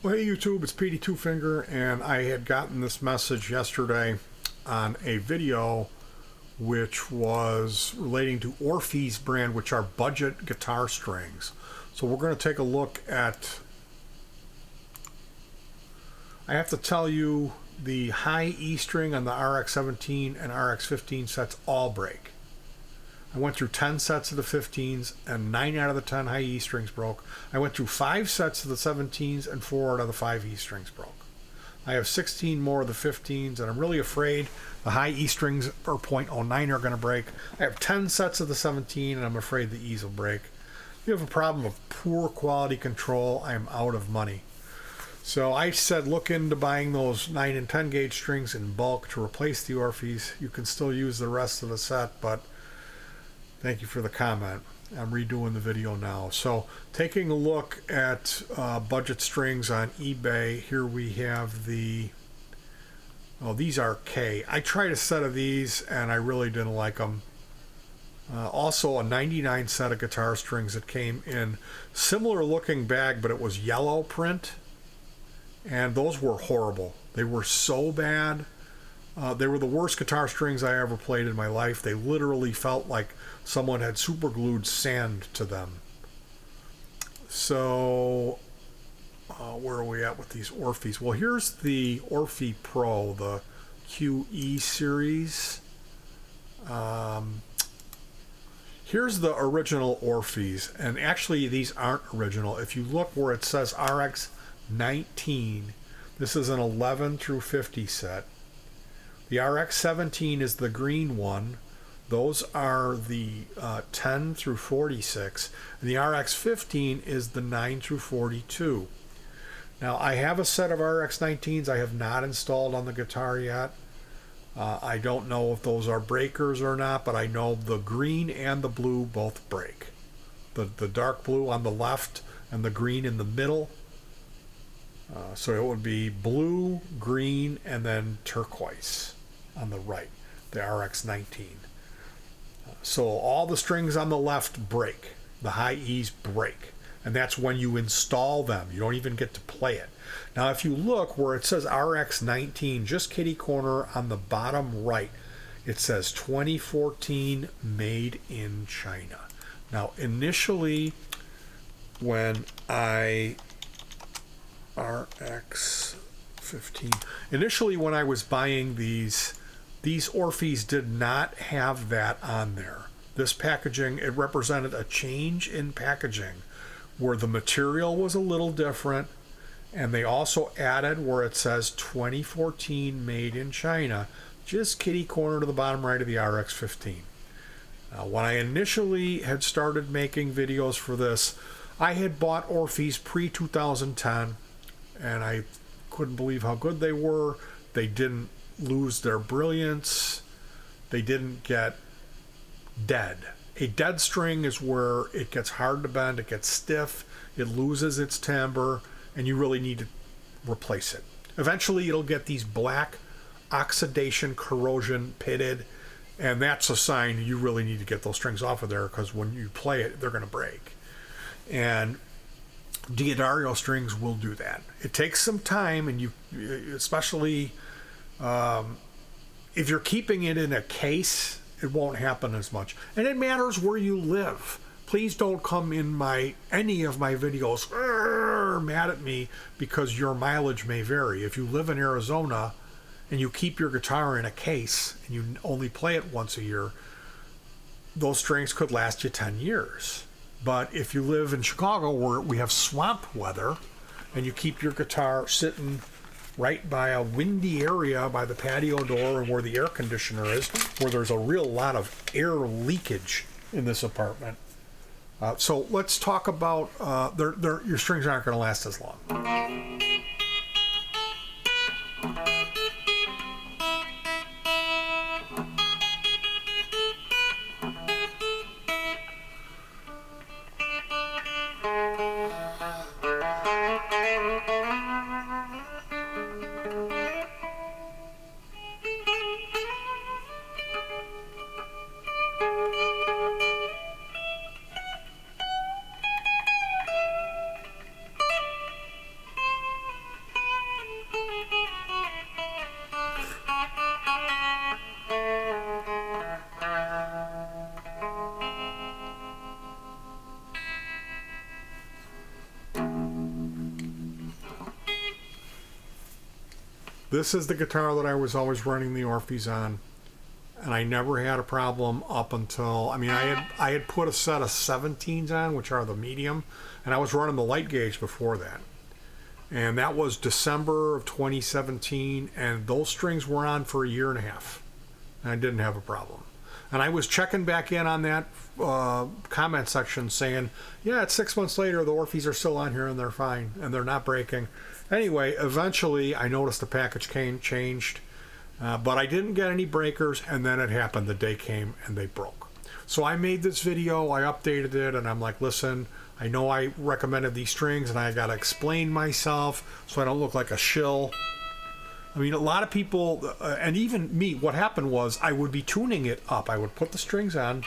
Well, hey YouTube, it's Petey Two Finger, and I had gotten this message yesterday on a video which was relating to Orphee's brand, which are budget guitar strings. So we're going to take a look at, I have to tell you, the high E string on the RX-17 and RX-15 sets all break. I went through 10 sets of the 15s and 9 out of the 10 high E strings broke. I went through 5 sets of the 17s and 4 out of the 5 E strings broke. I have 16 more of the 15s, and I'm really afraid the high E strings or .09 are going to break. I have 10 sets of the 17, and I'm afraid the E's will break. If you have a problem of poor quality control, I am out of money. So I said look into buying those 9 and 10 gauge strings in bulk to replace the Orphees. You can still use the rest of the set, but thank you for the comment. I'm redoing the video now. So taking a look at budget strings on eBay, here we have the, these are K. I tried a set of these and I really didn't like them. Also a 99 set of guitar strings that came in similar looking bag, but it was yellow print, and those were horrible. They were so bad. They were the worst guitar strings I ever played in my life. They literally felt like someone had super glued sand to them. So where are we at with these Orphees? Well, here's the Orphee Pro, the QE series. Here's the original Orphees, and actually these aren't original. If you look where it says RX-19, this is an 11 through 50 set. The RX-17 is the green one. Those are the 10 through 46. And the RX-15 is the 9 through 42. Now, I have a set of RX-19s I have not installed on the guitar yet. I don't know if those are breakers or not, but I know the green and the blue both break. The dark blue on the left and the green in the middle. So it would be blue, green, and then turquoise on the right, the RX-19. So all the strings on the left break. The high E's break. And that's when you install them. You don't even get to play it. Now if you look where it says RX-19, just kitty corner on the bottom right, it says 2014 made in China. Now initially when I initially when I was buying these Orphees did not have that on there. This packaging, it represented a change in packaging where the material was a little different, and they also added where it says 2014 made in China, just kitty corner to the bottom right of the RX-15. When I initially had started making videos for this, I had bought Orphees pre-2010, and I couldn't believe how good they were. They didn't lose their brilliance. They didn't get dead. A dead string is where it gets hard to bend, it gets stiff, it loses its timbre, and you really need to replace it. Eventually it'll get these black oxidation, corrosion, pitted, and that's a sign you really need to get those strings off of there, because when you play it, they're going to break. And D'Addario strings will do that. It takes some time, and you, especially if you're keeping it in a case, it won't happen as much. And it matters where you live. Please don't come in any of my videos mad at me because your mileage may vary. If you live in Arizona and you keep your guitar in a case and you only play it once a year, those strings could last you 10 years. But if you live in Chicago where we have swamp weather and you keep your guitar sitting right by a windy area by the patio door and where the air conditioner is, where there's a real lot of air leakage in this apartment. So let's talk about, your strings aren't going to last as long. This is the guitar that I was always running the orphees on, and I never had a problem up until, I mean, I had put a set of 17s on, which are the medium, and I was running the light gauge before that. And that was December of 2017, and those strings were on for a year and a half, and I didn't have a problem. And I was checking back in on that comment section saying, yeah, it's 6 months later, the orphees are still on here and they're fine and they're not breaking. Anyway, eventually I noticed the package changed, but I didn't get any breakers, and then it happened. The day came and they broke. So I made this video, I updated it, and I'm like, listen, I know I recommended these strings and I got to explain myself so I don't look like a shill. I mean, a lot of people, and even me, what happened was I would be tuning it up. I would put the strings on.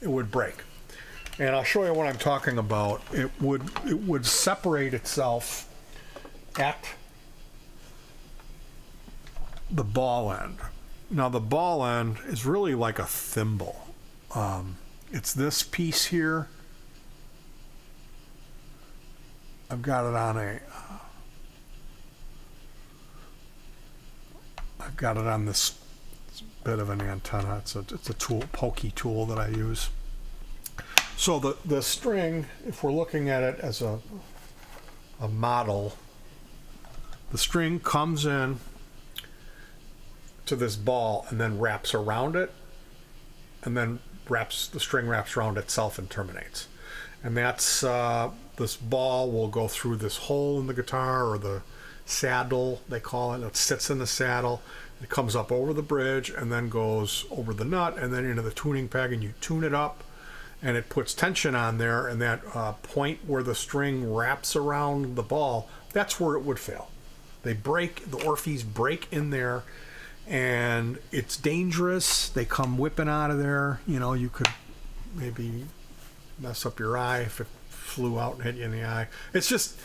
It would break. And I'll show you what I'm talking about. It would separate itself at the ball end. Now the ball end is really like a thimble. It's this piece here. I've got it on I've got it on this bit of an antenna. It's a tool, pokey tool that I use. So the string, if we're looking at it as a model, the string comes in to this ball and then wraps around it, and then the string wraps around itself and terminates. And that's this ball will go through this hole in the guitar, or the saddle they call it. It sits in the saddle. It comes up over the bridge and then goes over the nut and then into the tuning peg, and you tune it up, and it puts tension on there, and that point where the string wraps around the ball, that's where it would fail. They break, the orphees break in there, and it's dangerous. They come whipping out of there. You know, you could maybe mess up your eye if it flew out and hit you in the eye. It's just,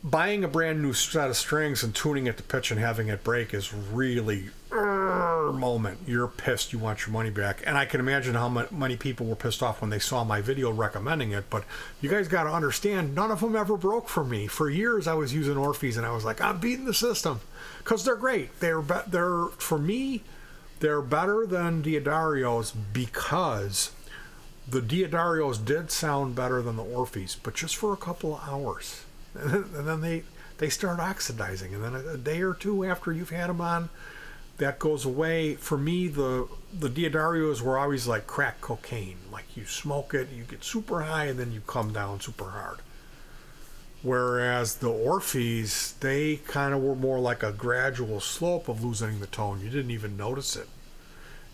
buying a brand new set of strings and tuning it to pitch and having it break is really moment. You're pissed, you want your money back. And I can imagine how many people were pissed off when they saw my video recommending it. But you guys got to understand, none of them ever broke for me. For years I was using orphees and I was like, I'm beating the system, because they're great. They're for me, they're better than Diodarios, because the Diodarios did sound better than the orphees, but just for a couple of hours. And then they start oxidizing, and then a day or two after you've had them on, that goes away. For me, the Diodarios were always like crack cocaine. Like, you smoke it, you get super high, and then you come down super hard. Whereas the orphees, they kind of were more like a gradual slope of losing the tone. You didn't even notice it.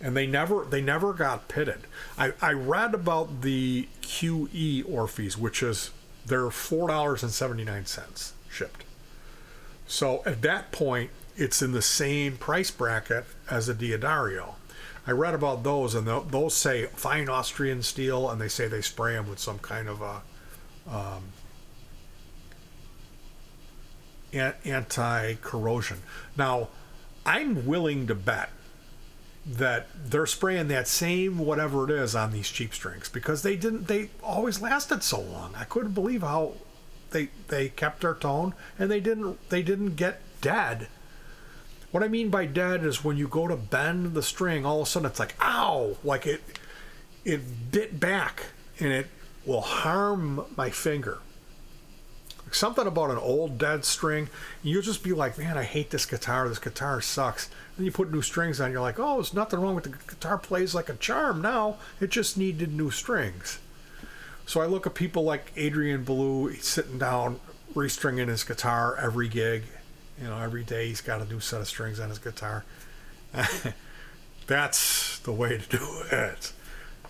And they never got pitted. I read about the QE orphees, which is, they're $4.79 shipped. So at that point, it's in the same price bracket as a Diodario. I read about those, and those say fine Austrian steel, and they say they spray them with some kind of a anti-corrosion. Now, I'm willing to bet that they're spraying that same whatever it is on these cheap strings, because they always lasted so long. I couldn't believe how they kept their tone, and they didn't get dead. What I mean by dead is when you go to bend the string, all of a sudden it's like, ow, like it bit back, and it will harm my finger. Something about an old dead string, you'll just be like, man, I hate this guitar sucks. Then you put new strings on, you're like, oh, there's nothing wrong with the guitar, plays like a charm now, it just needed new strings. So I look at people like Adrian Ballou, he's sitting down restringing his guitar every gig. You know, every day he's got a new set of strings on his guitar. That's the way to do it.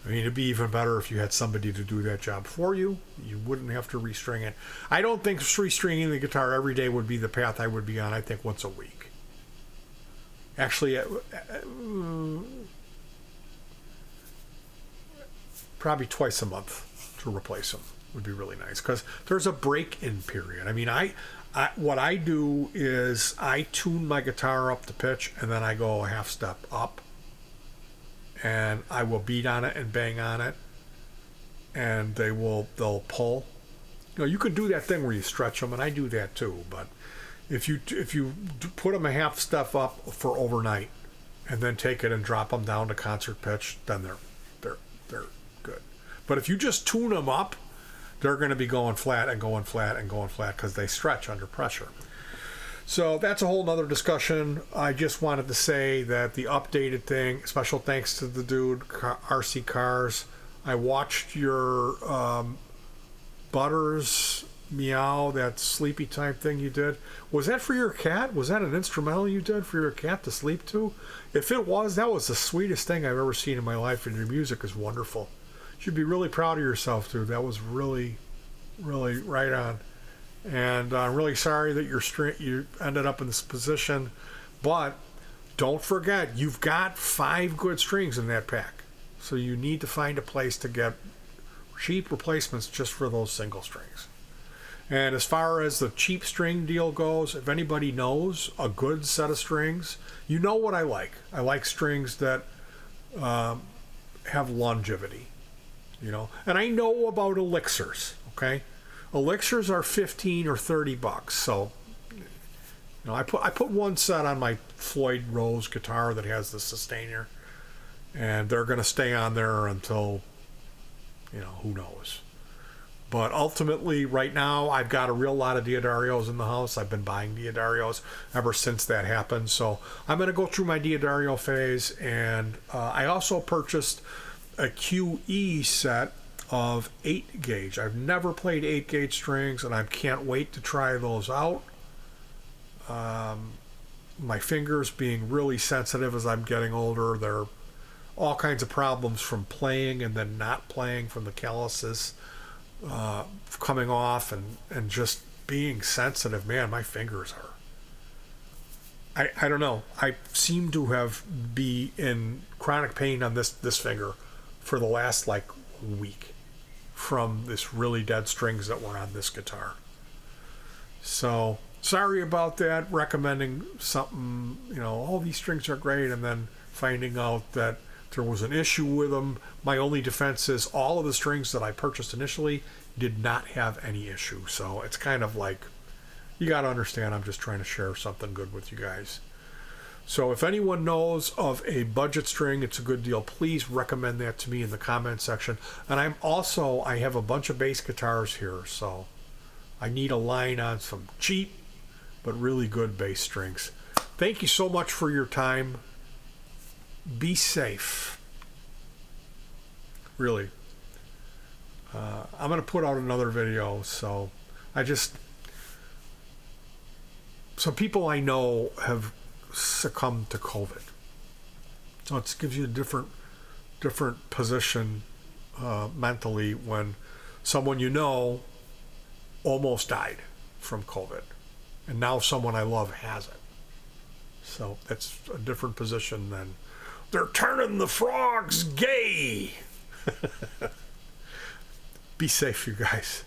I mean, it'd be even better if you had somebody to do that job for you. You wouldn't have to restring it. I don't think restringing the guitar every day would be the path I would be on. I think once a week. Actually, probably twice a month to replace them would be really nice, because there's a break-in period. I mean, what I do is I tune my guitar up to pitch, and then I go a half step up, and I will beat on it and bang on it and they'll pull. You can do that thing where you stretch them, and I do that too. But if you put them a half step up for overnight, and then take it and drop them down to concert pitch, then they're good. But if you just tune them up, they're going to be going flat and going flat and going flat because they stretch under pressure. So that's a whole nother discussion. I just wanted to say that the updated thing, special thanks to the dude, RC Cars. I watched your Butters Meow, that sleepy type thing you did. Was that for your cat? Was that an instrumental you did for your cat to sleep to? If it was, that was the sweetest thing I've ever seen in my life, and your music is wonderful. You should be really proud of yourself, dude. That was really, really right on. And I'm really sorry that you ended up in this position, but don't forget, you've got 5 good strings in that pack. So you need to find a place to get cheap replacements just for those single strings. And as far as the cheap string deal goes, if anybody knows a good set of strings, you know what I like. I like strings that have longevity, And I know about elixirs, okay? Elixirs are $15 or $30. So, I put one set on my Floyd Rose guitar that has the sustainer, and they're going to stay on there until, who knows. But ultimately, right now, I've got a real lot of Diodarios in the house. I've been buying Diodarios ever since that happened. So I'm going to go through my Diodario phase. And I also purchased a QE set of 8 gauge. I've never played 8 gauge strings, and I can't wait to try those out. My fingers being really sensitive as I'm getting older. There are all kinds of problems from playing and then not playing from the calluses coming off and just being sensitive. Man, my fingers are, I don't know. I seem to be in chronic pain on this finger for the last week from this really dead strings that were on this guitar. So sorry about that. Recommending something, all these strings are great, and then finding out that there was an issue with them. My only defense is all of the strings that I purchased initially did not have any issue. So it's kind of like, you got to understand, I'm just trying to share something good with you guys. So if anyone knows of a budget string, it's a good deal, please recommend that to me in the comment section. And I have a bunch of bass guitars here, so I need a line on some cheap but really good bass strings. Thank you so much for your time. Be safe. Really. I'm going to put out another video, so some people I know have succumbed to COVID. So it gives you a different position mentally when someone almost died from COVID, and now someone I love has it. So that's a different position than they're turning the frogs gay. Be safe, you guys.